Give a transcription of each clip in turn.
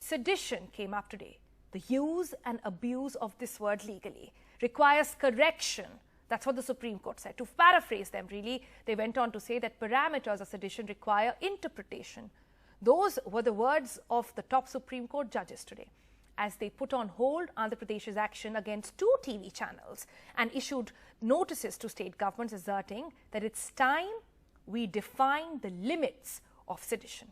Sedition came up today. The use and abuse of this word legally requires correction. That's what the Supreme Court said. To paraphrase them, really, they went on to say that parameters of sedition require interpretation. Those were the words of the top Supreme Court judges today, as they put on hold Andhra Pradesh's action against 2 TV channels and issued notices to state governments asserting that it's time we define the limits of sedition.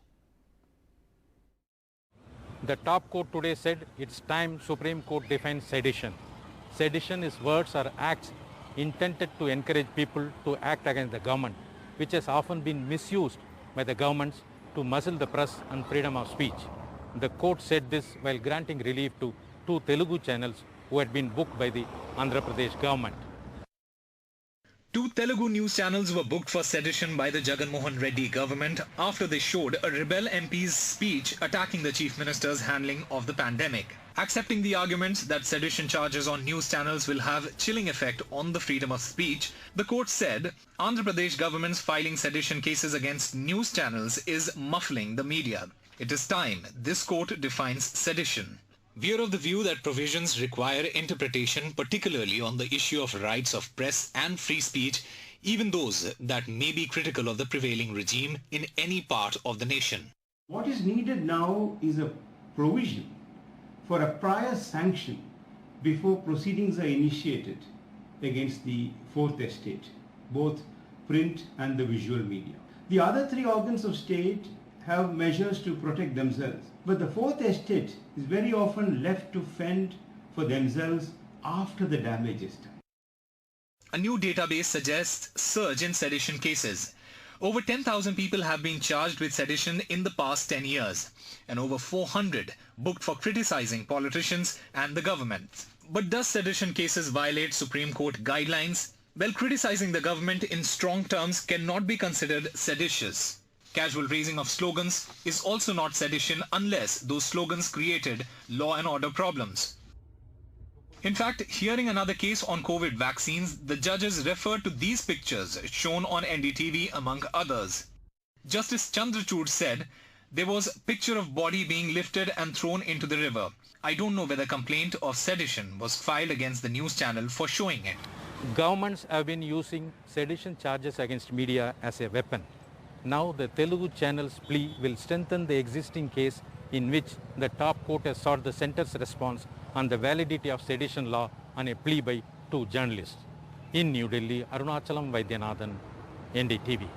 The top court today said it's time Supreme Court defines sedition. Sedition is words or acts intended to encourage people to act against the government, which has often been misused by the governments to muzzle the press and freedom of speech. The court said this while granting relief to 2 Telugu channels who had been booked by the Andhra Pradesh government. 2 Telugu news channels were booked for sedition by the Jagan Mohan Reddy government after they showed a rebel MP's speech attacking the Chief Minister's handling of the pandemic. Accepting the arguments that sedition charges on news channels will have chilling effect on the freedom of speech, the court said Andhra Pradesh government's filing sedition cases against news channels is muffling the media. It is time this court defines sedition. We are of the view that provisions require interpretation, particularly on the issue of rights of press and free speech, even those that may be critical of the prevailing regime in any part of the nation. What is needed now is a provision for a prior sanction before proceedings are initiated against the Fourth Estate, both print and the visual media. The other 3 organs of state have measures to protect themselves, but the Fourth Estate is very often left to fend for themselves after the damage is done. A new database suggests surge in sedition cases. Over 10,000 people have been charged with sedition in the past 10 years, and over 400 booked for criticizing politicians and the government. But does sedition cases violate Supreme Court guidelines? Well, criticizing the government in strong terms cannot be considered seditious. Casual raising of slogans is also not sedition unless those slogans created law and order problems. In fact, hearing another case on COVID vaccines, the judges referred to these pictures shown on NDTV among others. Justice Chandrachud said there was a picture of body being lifted and thrown into the river. I don't know whether complaint of sedition was filed against the news channel for showing it. Governments have been using sedition charges against media as a weapon. Now the Telugu channel's plea will strengthen the existing case in which the top court has sought the centre's response on the validity of sedition law on a plea by 2 journalists. In New Delhi, Arunachalam Vaidyanathan, NDTV.